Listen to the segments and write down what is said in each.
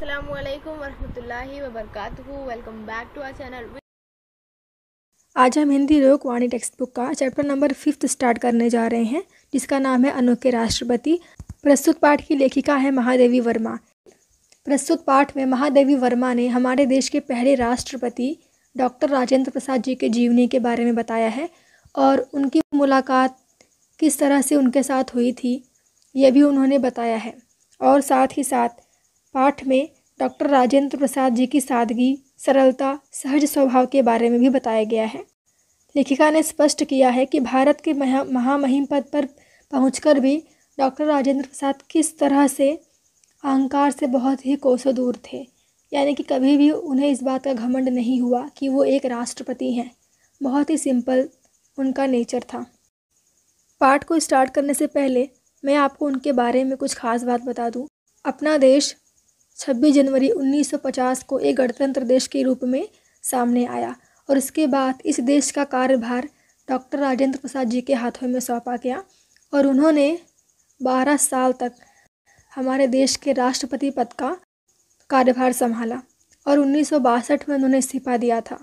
अस्सलामुअलैकुम वरहमतुल्लाहि वबरकातुहू। Welcome back to our channel. आज हम हिंदी लोकवाणी टेक्स्ट बुक का चैप्टर नंबर 5 स्टार्ट करने जा रहे हैं, जिसका नाम है अनोखे राष्ट्रपति। प्रस्तुत पाठ की लेखिका है महादेवी वर्मा। प्रस्तुत पाठ में महादेवी वर्मा ने हमारे देश के पहले राष्ट्रपति डॉक्टर राजेंद्र प्रसाद जी के जीवनी के बारे में बताया है और उनकी मुलाकात किस तरह से उनके साथ हुई थी यह भी उन्होंने बताया है। और साथ ही साथ पाठ में डॉक्टर राजेंद्र प्रसाद जी की सादगी, सरलता, सहज स्वभाव के बारे में भी बताया गया है। लेखिका ने स्पष्ट किया है कि भारत के महामहिम पद पर पहुंचकर भी डॉक्टर राजेंद्र प्रसाद किस तरह से अहंकार से बहुत ही कोसों दूर थे, यानी कि कभी भी उन्हें इस बात का घमंड नहीं हुआ कि वो एक राष्ट्रपति हैं। बहुत ही सिंपल उनका नेचर था। पाठ को स्टार्ट करने से पहले मैं आपको उनके बारे में कुछ खास बात बता दूं। अपना देश 26 जनवरी 1950 को एक गणतंत्र देश के रूप में सामने आया और उसके बाद इस देश का कार्यभार डॉक्टर राजेंद्र प्रसाद जी के हाथों में सौंपा गया और उन्होंने 12 साल तक हमारे देश के राष्ट्रपति पद का कार्यभार संभाला और 1962 में उन्होंने इस्तीफा दिया था।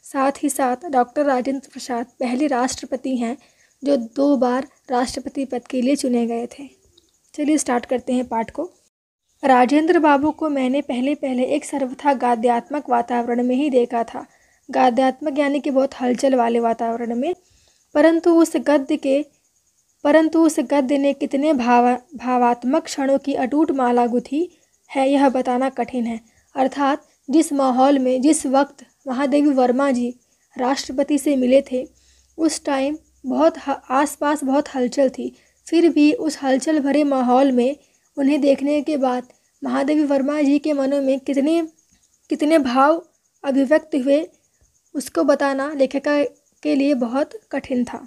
साथ ही साथ डॉक्टर राजेंद्र प्रसाद पहले राष्ट्रपति हैं जो 2 बार राष्ट्रपति पद के लिए चुने गए थे। चलिए स्टार्ट करते हैं पाठ को। राजेंद्र बाबू को मैंने पहले एक सर्वथा गाद्यात्मक वातावरण में ही देखा था। गाद्यात्मक यानी कि बहुत हलचल वाले वातावरण में, परंतु उस गद्य ने कितने भावात्मक क्षणों की अटूट माला गुथी है यह बताना कठिन है। अर्थात जिस माहौल में जिस वक्त महादेवी वर्मा जी राष्ट्रपति से मिले थे उस टाइम बहुत आसपास बहुत हलचल थी, फिर भी उस हलचल भरे माहौल में उन्हें देखने के बाद महादेवी वर्मा जी के मनों में कितने भाव अभिव्यक्त हुए उसको बताना लेखिका के लिए बहुत कठिन था।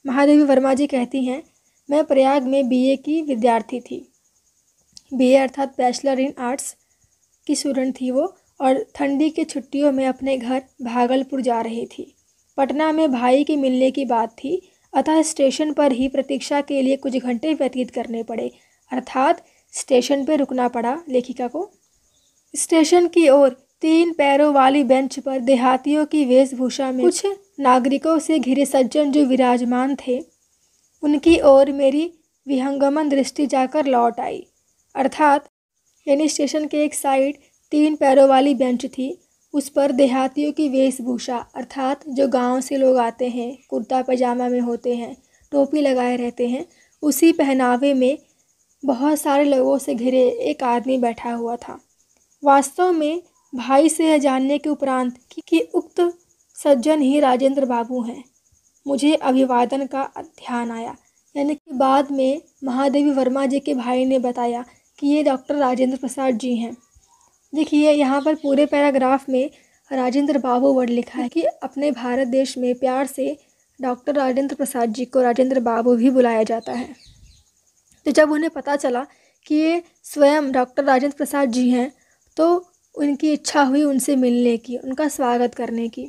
महादेवी वर्मा जी कहती हैं, मैं प्रयाग में बीए की विद्यार्थी थी। बीए अर्थात बैचलर इन आर्ट्स की स्टूडेंट थी वो, और ठंडी की छुट्टियों में अपने घर भागलपुर जा रही थी। पटना में भाई के मिलने की बात थी, अतः स्टेशन पर ही प्रतीक्षा के लिए कुछ घंटे व्यतीत करने पड़े। अर्थात स्टेशन पर रुकना पड़ा लेखिका को। स्टेशन की ओर 3 पैरों वाली बेंच पर देहातियों की वेशभूषा में कुछ नागरिकों से घिरे सज्जन जो विराजमान थे, उनकी ओर मेरी विहंगमन दृष्टि जाकर लौट आई। अर्थात यानी स्टेशन के एक साइड 3 पैरों वाली बेंच थी, उस पर देहातियों की वेशभूषा अर्थात जो गांव से लोग आते हैं, कुर्ता पैजामा में होते हैं, टोपी लगाए रहते हैं, उसी पहनावे में बहुत सारे लोगों से घिरे एक आदमी बैठा हुआ था। वास्तव में भाई से यह जानने के उपरांत कि उक्त सज्जन ही राजेंद्र बाबू हैं, मुझे अभिवादन का ध्यान आया। यानी कि बाद में महादेवी वर्मा जी के भाई ने बताया कि ये डॉक्टर राजेंद्र प्रसाद जी हैं। देखिए यहाँ पर पूरे पैराग्राफ में राजेंद्र बाबू वर्ड लिखा है कि अपने भारत देश में प्यार से डॉक्टर राजेंद्र प्रसाद जी को राजेंद्र बाबू भी बुलाया जाता है। तो जब उन्हें पता चला कि ये स्वयं डॉक्टर राजेंद्र प्रसाद जी हैं तो उनकी इच्छा हुई उनसे मिलने की, उनका स्वागत करने की।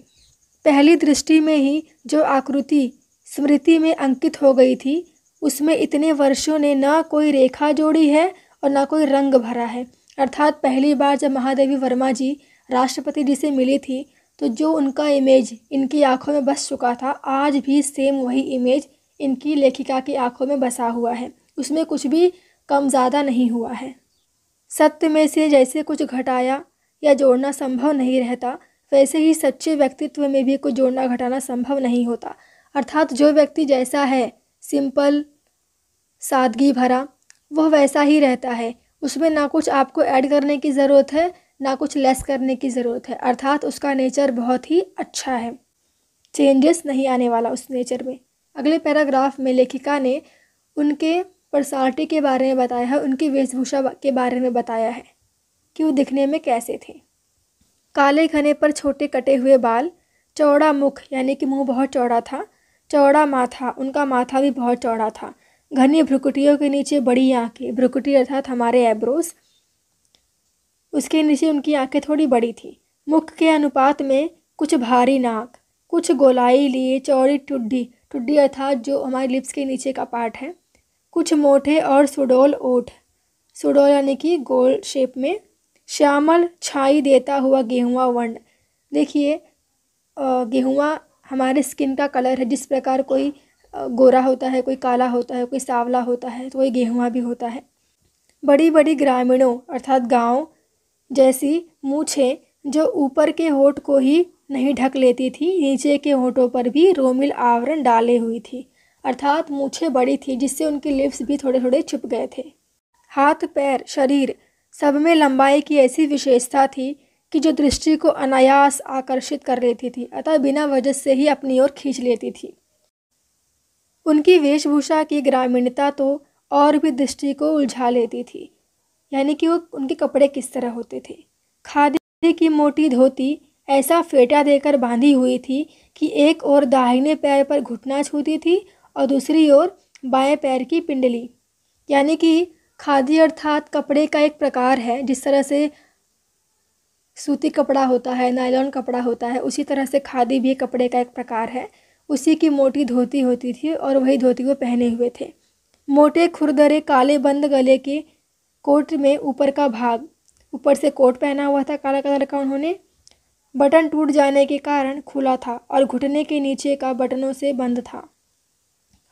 पहली दृष्टि में ही जो आकृति स्मृति में अंकित हो गई थी उसमें इतने वर्षों ने ना कोई रेखा जोड़ी है और ना कोई रंग भरा है। अर्थात पहली बार जब महादेवी वर्मा जी राष्ट्रपति जी से मिली थी तो जो उनका इमेज इनकी आंखों में बस चुका था, आज भी सेम वही इमेज इनकी लेखिका की आंखों में बसा हुआ है, उसमें कुछ भी कम ज़्यादा नहीं हुआ है। सत्य में से जैसे कुछ घटाया या जोड़ना संभव नहीं रहता, वैसे ही सच्चे व्यक्तित्व में भी कुछ जोड़ना घटाना संभव नहीं होता। अर्थात जो व्यक्ति जैसा है, सिंपल सादगी भरा, वह वैसा ही रहता है, उसमें ना कुछ आपको ऐड करने की ज़रूरत है ना कुछ लेस करने की ज़रूरत है। अर्थात उसका नेचर बहुत ही अच्छा है, चेंजेस नहीं आने वाला उस नेचर में। अगले पैराग्राफ में लेखिका ने उनके पर्सनालिटी के बारे में बताया है, उनकी वेशभूषा के बारे में बताया है कि वो दिखने में कैसे थे। काले घने पर छोटे कटे हुए बाल, चौड़ा मुख यानी कि मुंह बहुत चौड़ा था, चौड़ा माथा, उनका माथा भी बहुत चौड़ा था, घनी भ्रुकुटियों के नीचे बड़ी आंखें, भ्रुकुटी अर्थात हमारे एब्रोज, उसके नीचे उनकी आंखें थोड़ी बड़ी थी। मुख के अनुपात में कुछ भारी नाक, कुछ गोलाई लिए चौड़ी टुड्डी अर्थात जो हमारे लिप्स के नीचे का पार्ट है, कुछ मोटे और सुडौल ओठ, सुडौल यानी कि गोल शेप में श्यामल छाई देता हुआ गेहुआ वर्ण। देखिए गेहुआ हमारे स्किन का कलर है। जिस प्रकार कोई गोरा होता है, कोई काला होता है, कोई सांवला होता है, तो वही गेहुआ भी होता है। बड़ी बड़ी ग्रामीणों अर्थात गांव जैसी मूछें जो ऊपर के होठ को ही नहीं ढक लेती थी, नीचे के होठों पर भी रोमिल आवरण डाले हुई थी। अर्थात मूछें बड़ी थी जिससे उनके लिप्स भी थोड़े थोड़े छुप गए थे। हाथ पैर शरीर सब में लंबाई की ऐसी विशेषता थी कि जो दृष्टि को अनायास आकर्षित कर लेती थी, अतः बिना वजह से ही अपनी ओर खींच लेती थी। उनकी वेशभूषा की ग्रामीणता तो और भी दृष्टि को उलझा लेती थी। यानी कि वो उनके कपड़े किस तरह होते थे। खादी की मोटी धोती ऐसा फेटा देकर बांधी हुई थी कि एक ओर दाहिने पैर पर घुटना छूती थी और दूसरी ओर बाएं पैर की पिंडली। यानी कि खादी अर्थात कपड़े का एक प्रकार है। जिस तरह से सूती कपड़ा होता है, नायलॉन कपड़ा होता है, उसी तरह से खादी भी कपड़े का एक प्रकार है। उसी की मोटी धोती होती थी और वही धोती वो पहने हुए थे। मोटे खुरदरे काले बंद गले के कोट में ऊपर का भाग, ऊपर से कोट पहना हुआ था काला कलर का उन्होंने, बटन टूट जाने के कारण खुला था और घुटने के नीचे का बटनों से बंद था।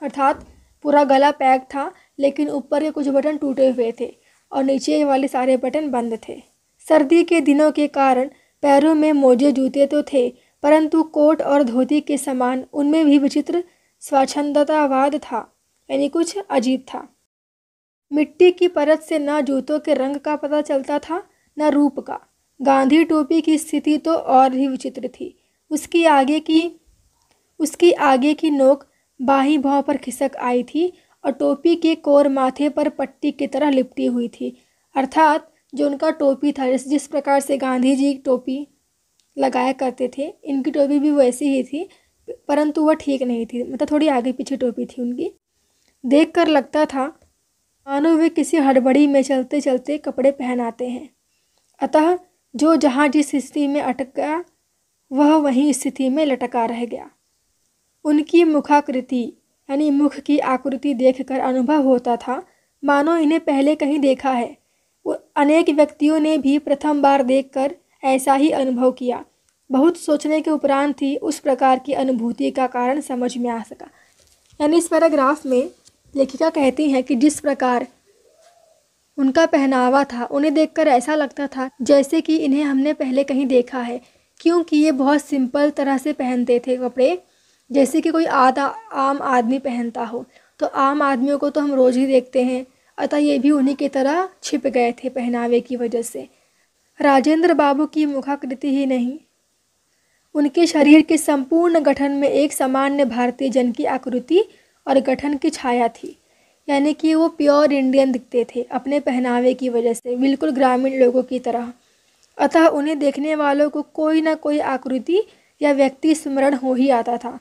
अर्थात पूरा गला पैक था लेकिन ऊपर के कुछ बटन टूटे हुए थे और नीचे वाले सारे बटन बंद थे। सर्दी के दिनों के कारण पैरों में मोजे जूते तो थे, परंतु कोट और धोती के समान उनमें भी विचित्र स्वच्छंदतावाद था, यानी कुछ अजीब था। मिट्टी की परत से न जूतों के रंग का पता चलता था न रूप का। गांधी टोपी की स्थिति तो और भी विचित्र थी। उसकी आगे की नोक बाही भौं पर खिसक आई थी और टोपी के कोर माथे पर पट्टी की तरह लिपटी हुई थी। अर्थात जो उनका टोपी था, जिस प्रकार से गांधी जी टोपी लगाया करते थे, इनकी टोपी भी वैसी ही थी, परंतु वह ठीक नहीं थी। मतलब थोड़ी आगे पीछे टोपी थी उनकी। देखकर लगता था मानो वे किसी हड़बड़ी में चलते चलते कपड़े पहनाते हैं। अतः जो जहाँ जिस स्थिति में अटक गया वह वहीं स्थिति में लटका रह गया। उनकी मुखाकृति यानी मुख की आकृति देखकर अनुभव होता था मानो इन्हें पहले कहीं देखा है। अनेक व्यक्तियों ने भी प्रथम बार देखकर ऐसा ही अनुभव किया। बहुत सोचने के उपरांत ही उस प्रकार की अनुभूति का कारण समझ में आ सका। यानी इस पैराग्राफ में लेखिका कहती हैं कि जिस प्रकार उनका पहनावा था, उन्हें देखकर ऐसा लगता था जैसे कि इन्हें हमने पहले कहीं देखा है, क्योंकि ये बहुत सिंपल तरह से पहनते थे कपड़े, जैसे कि कोई आम आदमी पहनता हो। तो आम आदमियों को तो हम रोज़ ही देखते हैं, अतः ये भी उन्हीं की तरह छिप गए थे पहनावे की वजह से। राजेंद्र बाबू की मुखाकृति ही नहीं, उनके शरीर के संपूर्ण गठन में एक सामान्य भारतीय जन की आकृति और गठन की छाया थी। यानी कि वो प्योर इंडियन दिखते थे अपने पहनावे की वजह से, बिल्कुल ग्रामीण लोगों की तरह। अतः उन्हें देखने वालों को कोई ना कोई आकृति या व्यक्ति स्मरण हो ही आता था।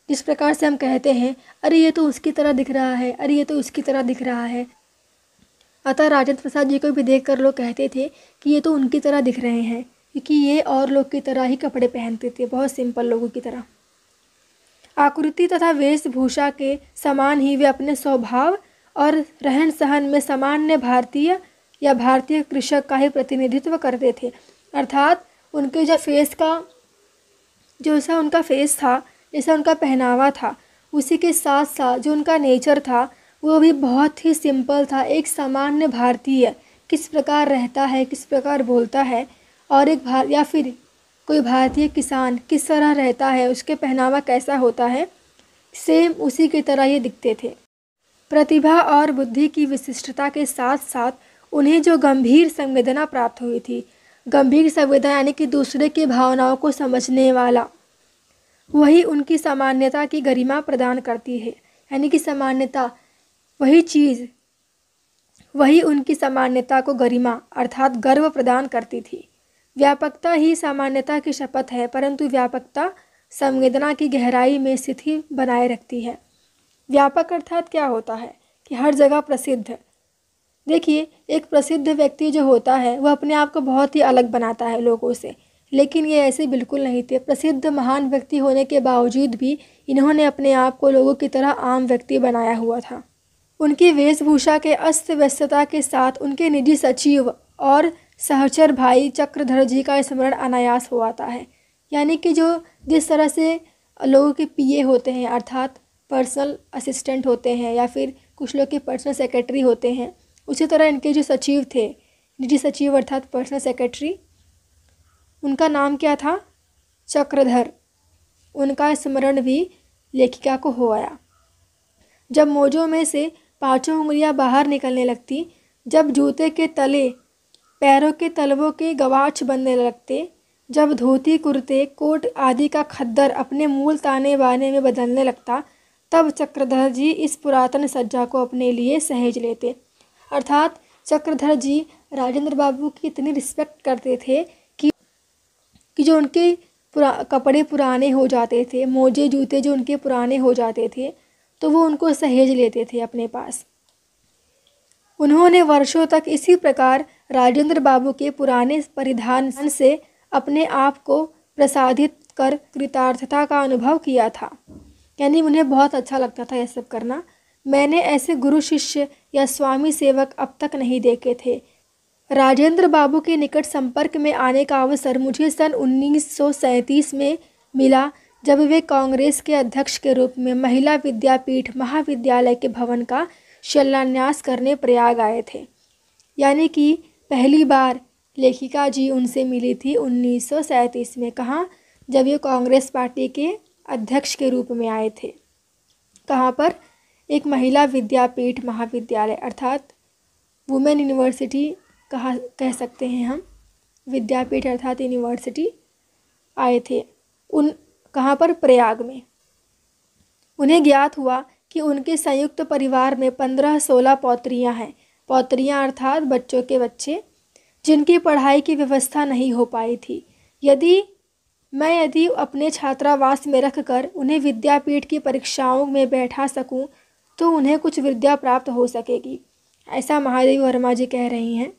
जिस प्रकार से हम कहते हैं, अरे ये तो उसकी तरह दिख रहा है, अरे ये तो उसकी तरह दिख रहा है। अतः राजेंद्र प्रसाद जी को भी देखकर लोग कहते थे कि ये तो उनकी तरह दिख रहे हैं, क्योंकि ये और लोग की तरह ही कपड़े पहनते थे, बहुत सिंपल लोगों की तरह। आकृति तथा वेशभूषा के समान ही वे अपने स्वभाव और रहन सहन में सामान्य भारतीय या भारतीय कृषक का ही प्रतिनिधित्व करते थे। अर्थात उनके जो फेस का जैसा उनका फेस था, जैसा उनका पहनावा था, उसी के साथ साथ जो उनका नेचर था वो भी बहुत ही सिंपल था। एक सामान्य भारतीय किस प्रकार रहता है, किस प्रकार बोलता है, और या फिर कोई भारतीय किसान किस तरह रहता है, उसके पहनावा कैसा होता है, सेम उसी की तरह ये दिखते थे। प्रतिभा और बुद्धि की विशिष्टता के साथ साथ उन्हें जो गंभीर संवेदना प्राप्त हुई थी, गंभीर संवेदना यानी कि दूसरे की भावनाओं को समझने वाला, वही उनकी सामान्यता की गरिमा प्रदान करती है। यानी कि सामान्यता वही चीज़, वही उनकी सामान्यता को गरिमा अर्थात गर्व प्रदान करती थी। व्यापकता ही सामान्यता की शपथ है, परंतु व्यापकता संवेदना की गहराई में स्थिति बनाए रखती है। व्यापक अर्थात क्या होता है कि हर जगह प्रसिद्ध। देखिए, एक प्रसिद्ध व्यक्ति जो होता है वह अपने आप को बहुत ही अलग बनाता है लोगों से, लेकिन ये ऐसे बिल्कुल नहीं थे। प्रसिद्ध महान व्यक्ति होने के बावजूद भी इन्होंने अपने आप को लोगों की तरह आम व्यक्ति बनाया हुआ था। उनकी वेशभूषा के अस्त व्यस्तता के साथ उनके निजी सचिव और सहचर भाई चक्रधर जी का स्मरण अनायास हो आता है। यानी कि जो जिस तरह से लोगों के पीए होते हैं अर्थात पर्सनल असिस्टेंट होते हैं या फिर कुछ लोग के पर्सनल सेक्रेटरी होते हैं, उसी तरह इनके जो सचिव थे, निजी सचिव अर्थात पर्सनल सेक्रेटरी, उनका नाम क्या था? चक्रधर। उनका स्मरण भी लेखिका को हो आया। जब मोजों में से 5 उंगलियां बाहर निकलने लगती, जब जूते के तले पैरों के तलवों के गवाछ बनने लगते, जब धोती कुर्ते कोट आदि का खद्दर अपने मूल ताने बाने में बदलने लगता, तब चक्रधर जी इस पुरातन सज्जा को अपने लिए सहेज लेते। अर्थात चक्रधर जी राजेंद्र बाबू की इतनी रिस्पेक्ट करते थे कि जो उनके कपड़े पुराने हो जाते थे, मोजे जूते जो उनके पुराने हो जाते थे, तो वो उनको सहेज लेते थे अपने पास। उन्होंने वर्षों तक इसी प्रकार राजेंद्र बाबू के पुराने परिधान से अपने आप को प्रसादित कर कृतार्थता का अनुभव किया था। यानी उन्हें बहुत अच्छा लगता था यह सब करना। मैंने ऐसे गुरु शिष्य या स्वामी सेवक अब तक नहीं देखे थे। राजेंद्र बाबू के निकट संपर्क में आने का अवसर मुझे सन 1937 में मिला, जब वे कांग्रेस के अध्यक्ष के रूप में महिला विद्यापीठ महाविद्यालय के भवन का शिलान्यास करने प्रयाग आए थे। यानी कि पहली बार लेखिका जी उनसे मिली थी 1937 में। कहाँ? जब ये कांग्रेस पार्टी के अध्यक्ष के रूप में आए थे। कहाँ पर? एक महिला विद्यापीठ महाविद्यालय अर्थात वुमेन यूनिवर्सिटी कह सकते हैं हम, विद्यापीठ अर्थात यूनिवर्सिटी आए थे। कहाँ पर? प्रयाग में। उन्हें ज्ञात हुआ कि उनके संयुक्त परिवार में 15-16 पौत्रियां हैं। पौत्रियां अर्थात बच्चों के बच्चे, जिनकी पढ़ाई की व्यवस्था नहीं हो पाई थी। यदि अपने छात्रावास में रखकर उन्हें विद्यापीठ की परीक्षाओं में बैठा सकूं, तो उन्हें कुछ विद्या प्राप्त हो सकेगी, ऐसा महादेवी वर्मा जी कह रही हैं।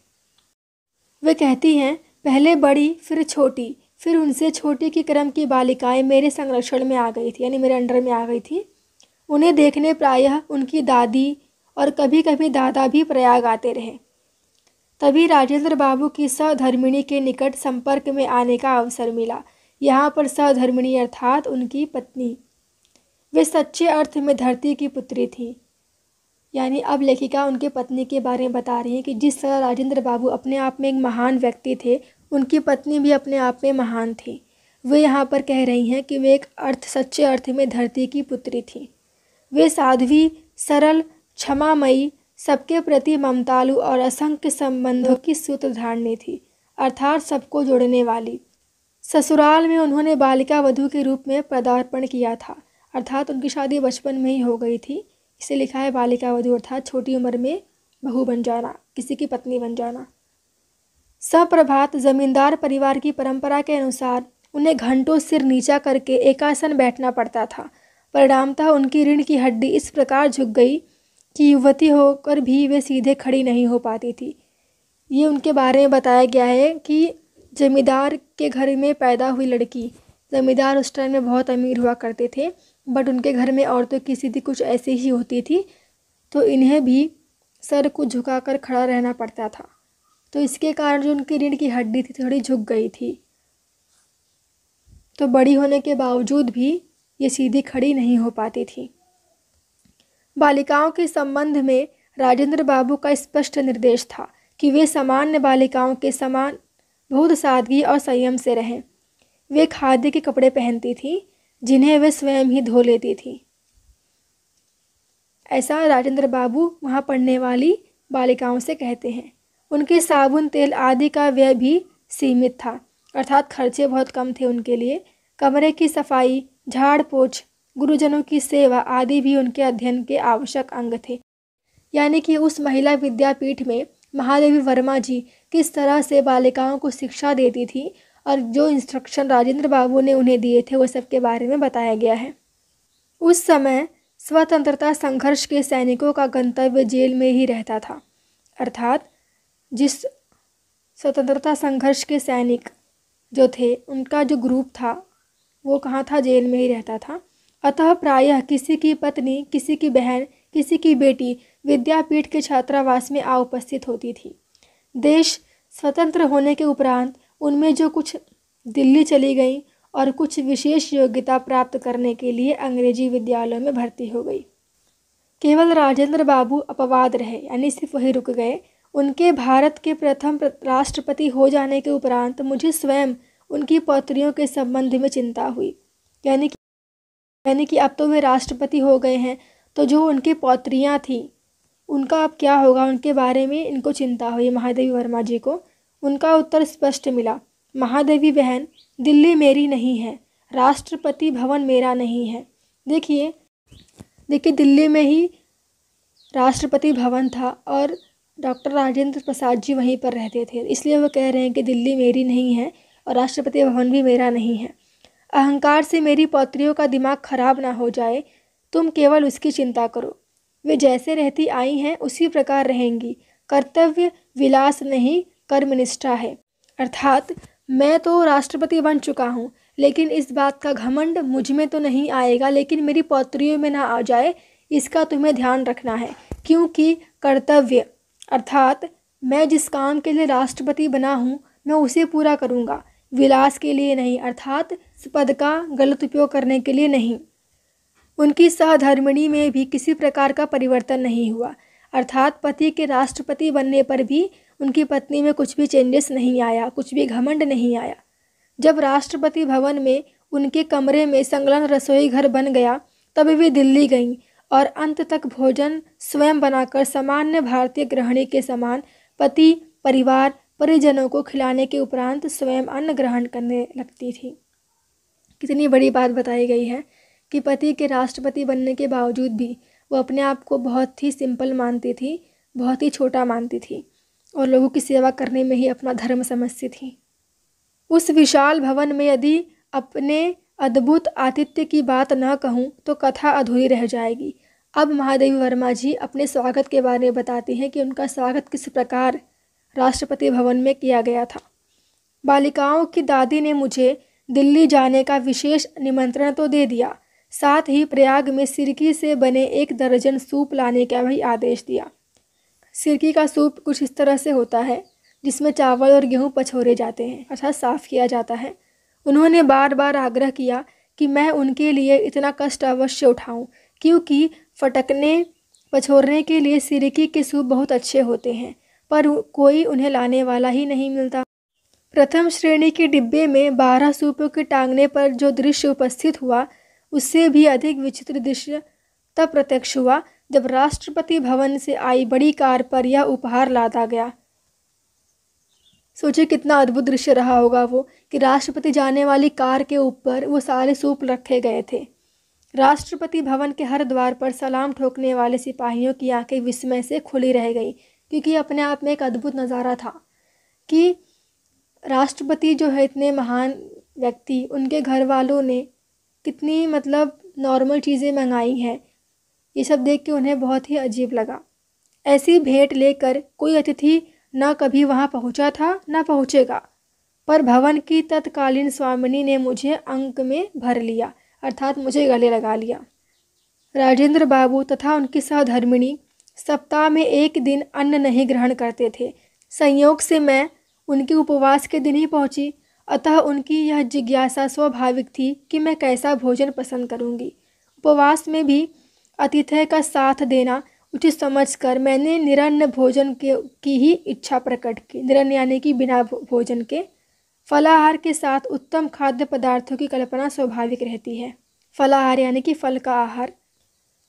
वे कहती हैं, पहले बड़ी फिर छोटी, फिर उनसे छोटी की क्रम की बालिकाएं मेरे संरक्षण में आ गई थी, यानी मेरे अंडर में आ गई थी। उन्हें देखने प्रायः उनकी दादी और कभी कभी दादा भी प्रयाग आते रहे। तभी राजेंद्र बाबू की सहधर्मिणी के निकट संपर्क में आने का अवसर मिला। यहाँ पर सहधर्मिणी अर्थात उनकी पत्नी। वे सच्चे अर्थ में धरती की पुत्री थी। यानी अब लेखिका उनके पत्नी के बारे में बता रही हैं कि जिस तरह राजेंद्र बाबू अपने आप में एक महान व्यक्ति थे, उनकी पत्नी भी अपने आप में महान थी। वे यहाँ पर कह रही हैं कि वे एक सच्चे अर्थ में धरती की पुत्री थी। वे साध्वी, सरल, क्षमामयी, सबके प्रति ममतालु और असंख्य संबंधों की सूत्रधारणी थी, अर्थात सबको जोड़ने वाली। ससुराल में उन्होंने बालिका वधू के रूप में पदार्पण किया था, अर्थात उनकी शादी बचपन में ही हो गई थी। इसे लिखा है बालिका वधू अर्थात छोटी उम्र में बहू बन जाना, किसी की पत्नी बन जाना। सप्रभात जमींदार परिवार की परंपरा के अनुसार उन्हें घंटों सिर नीचा करके एकासन बैठना पड़ता था। परिणामतः उनकी रीढ़ की हड्डी इस प्रकार झुक गई कि युवती होकर भी वे सीधे खड़ी नहीं हो पाती थी। ये उनके बारे में बताया गया है कि जमींदार के घर में पैदा हुई लड़की, जमींदार उस टाइम में बहुत अमीर हुआ करते थे, बट उनके घर में औरतों की स्थिति कुछ ऐसी ही होती थी, तो इन्हें भी सर को झुकाकर खड़ा रहना पड़ता था। तो इसके कारण जो उनकी रीढ़ की हड्डी थी थोड़ी झुक गई थी, तो बड़ी होने के बावजूद भी ये सीधी खड़ी नहीं हो पाती थी। बालिकाओं के संबंध में राजेंद्र बाबू का स्पष्ट निर्देश था कि वे सामान्य बालिकाओं के समान बहुत सादगी और संयम से रहें। वे खादी के कपड़े पहनती थीं, जिन्हें वे स्वयं ही धो लेती थीं। ऐसा राजेंद्र बाबू वहाँ पढ़ने वाली बालिकाओं से कहते हैं। उनके साबुन तेल आदि का व्यय भी सीमित था, अर्थात खर्चे बहुत कम थे उनके लिए। कमरे की सफाई, झाड़ पोछ, गुरुजनों की सेवा आदि भी उनके अध्ययन के आवश्यक अंग थे। यानी कि उस महिला विद्यापीठ में महादेवी वर्मा जी किस तरह से बालिकाओं को शिक्षा देती थी और जो इंस्ट्रक्शन राजेंद्र बाबू ने उन्हें दिए थे वो सब के बारे में बताया गया है। उस समय स्वतंत्रता संघर्ष के सैनिकों का गंतव्य जेल में ही रहता था, अर्थात जिस स्वतंत्रता संघर्ष के सैनिक जो थे उनका जो ग्रुप था वो कहाँ था? जेल में ही रहता था। अतः प्रायः किसी की पत्नी, किसी की बहन, किसी की बेटी विद्यापीठ के छात्रावास में आ उपस्थित होती थी। देश स्वतंत्र होने के उपरांत उनमें जो कुछ दिल्ली चली गई और कुछ विशेष योग्यता प्राप्त करने के लिए अंग्रेजी विद्यालयों में भर्ती हो गई। केवल राजेंद्र बाबू अपवाद रहे, यानी सिर्फ वही रुक गए। उनके भारत के प्रथम राष्ट्रपति हो जाने के उपरांत मुझे स्वयं उनकी पौत्रियों के संबंध में चिंता हुई। यानी कि अब तो वे राष्ट्रपति हो गए हैं, तो जो उनकी पौत्रियां थीं उनका अब क्या होगा, उनके बारे में इनको चिंता हुई महादेवी वर्मा जी को। उनका उत्तर स्पष्ट मिला, महादेवी बहन, दिल्ली मेरी नहीं है, राष्ट्रपति भवन मेरा नहीं है। देखिए दिल्ली में ही राष्ट्रपति भवन था और डॉक्टर राजेंद्र प्रसाद जी वहीं पर रहते थे, इसलिए वो कह रहे हैं कि दिल्ली मेरी नहीं है और राष्ट्रपति भवन भी मेरा नहीं है। अहंकार से मेरी पौत्रियों का दिमाग खराब ना हो जाए, तुम केवल उसकी चिंता करो। वे जैसे रहती आई हैं उसी प्रकार रहेंगी। कर्तव्य विलास नहीं, कर्मनिष्ठा है। अर्थात मैं तो राष्ट्रपति बन चुका हूँ, लेकिन इस बात का घमंड मुझ में तो नहीं आएगा, लेकिन मेरी पौत्रियों में ना आ जाए, इसका तुम्हें ध्यान रखना है। क्योंकि कर्तव्य अर्थात मैं जिस काम के लिए राष्ट्रपति बना हूँ मैं उसे पूरा करूँगा, विलास के लिए नहीं, अर्थात इस पद का गलत उपयोग करने के लिए नहीं। उनकी सहधर्मिणी में भी किसी प्रकार का परिवर्तन नहीं हुआ, अर्थात पति के राष्ट्रपति बनने पर भी उनकी पत्नी में कुछ भी चेंजेस नहीं आया, कुछ भी घमंड नहीं आया। जब राष्ट्रपति भवन में उनके कमरे में संलग्न रसोई घर बन गया, तब वे दिल्ली गईं और अंत तक भोजन स्वयं बनाकर सामान्य भारतीय गृहिणी के समान पति, परिवार, परिजनों को खिलाने के उपरांत स्वयं अन्न ग्रहण करने लगती थी। कितनी बड़ी बात बताई गई है कि पति के राष्ट्रपति बनने के बावजूद भी वो अपने आप को बहुत ही सिंपल मानती थी, बहुत ही छोटा मानती थी और लोगों की सेवा करने में ही अपना धर्म समझती थी। उस विशाल भवन में यदि अपने अद्भुत आतिथ्य की बात न कहूँ तो कथा अधूरी रह जाएगी। अब महादेवी वर्मा जी अपने स्वागत के बारे में बताती हैं कि उनका स्वागत किस प्रकार राष्ट्रपति भवन में किया गया था। बालिकाओं की दादी ने मुझे दिल्ली जाने का विशेष निमंत्रण तो दे दिया, साथ ही प्रयाग में सिरकी से बने 1 दर्जन सूप लाने का भी आदेश दिया। सिरकी का सूप कुछ इस तरह से होता है जिसमें चावल और गेहूँ पछोरे जाते हैं, अर्थात साफ़ किया जाता है। उन्होंने बार बार आग्रह किया कि मैं उनके लिए इतना कष्ट अवश्य उठाऊं, क्योंकि फटकने पछोरने के लिए सिरकी के सूप बहुत अच्छे होते हैं, पर कोई उन्हें लाने वाला ही नहीं मिलता। प्रथम श्रेणी के डिब्बे में 12 सूपों के टांगने पर जो दृश्य उपस्थित हुआ, उससे भी अधिक विचित्र दृश्य तब प्रत्यक्ष हुआ जब राष्ट्रपति भवन से आई बड़ी कार पर यह उपहार लादा गया। सोचिए कितना अद्भुत दृश्य रहा होगा वो कि राष्ट्रपति जाने वाली कार के ऊपर वो सारे सूप रखे गए थे। राष्ट्रपति भवन के हर द्वार पर सलाम ठोकने वाले सिपाहियों की आंखें विस्मय से खुली रह गई, क्योंकि अपने आप में एक अद्भुत नज़ारा था कि राष्ट्रपति जो है इतने महान व्यक्ति, उनके घर वालों ने कितनी नॉर्मल चीज़ें मंगाई हैं। ये सब देख के उन्हें बहुत ही अजीब लगा। ऐसी भेंट लेकर कोई अतिथि न कभी वहाँ पहुँचा था न पहुँचेगा, पर भवन की तत्कालीन स्वामिनी ने मुझे अंक में भर लिया, अर्थात मुझे गले लगा लिया। राजेंद्र बाबू तथा उनकी सहधर्मिणी सप्ताह में 1 दिन अन्न नहीं ग्रहण करते थे। संयोग से मैं उनके उपवास के दिन ही पहुँची, अतः उनकी यह जिज्ञासा स्वाभाविक थी कि मैं कैसा भोजन पसंद करूँगी। उपवास में भी आतिथ्य का साथ देना उचित समझकर मैंने निरन्न भोजन की ही इच्छा प्रकट की। निरन्न यानी कि बिना भोजन के। फलाहार के साथ उत्तम खाद्य पदार्थों की कल्पना स्वाभाविक रहती है। फलाहार यानी कि फल का आहार।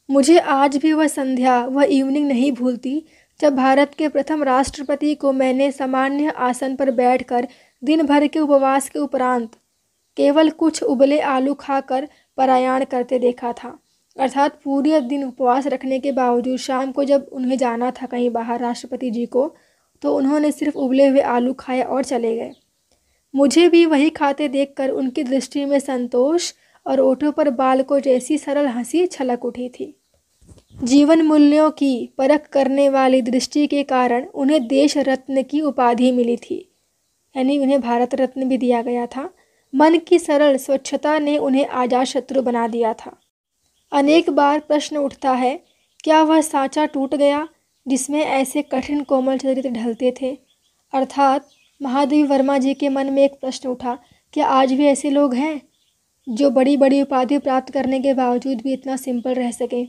मुझे आज भी वह संध्या, वह इवनिंग नहीं भूलती जब भारत के प्रथम राष्ट्रपति को मैंने सामान्य आसन पर बैठकर दिन भर के उपवास के उपरांत केवल कुछ उबले आलू खाकर पलायन करते देखा था। अर्थात पूरे दिन उपवास रखने के बावजूद शाम को जब उन्हें जाना था कहीं बाहर राष्ट्रपति जी को, तो उन्होंने सिर्फ उबले हुए आलू खाए और चले गए। मुझे भी वही खाते देखकर उनकी दृष्टि में संतोष और ओठों पर बालकों जैसी सरल हंसी छलक उठी थी। जीवन मूल्यों की परख करने वाली दृष्टि के कारण उन्हें देश रत्न की उपाधि मिली थी, यानी उन्हें भारत रत्न भी दिया गया था। मन की सरल स्वच्छता ने उन्हें अजातशत्रु बना दिया था। अनेक बार प्रश्न उठता है, क्या वह सांचा टूट गया जिसमें ऐसे कठिन कोमल चरित्र ढलते थे, अर्थात महादेवी वर्मा जी के मन में एक प्रश्न उठा, क्या आज भी ऐसे लोग हैं जो बड़ी बड़ी उपाधि प्राप्त करने के बावजूद भी इतना सिंपल रह सकें?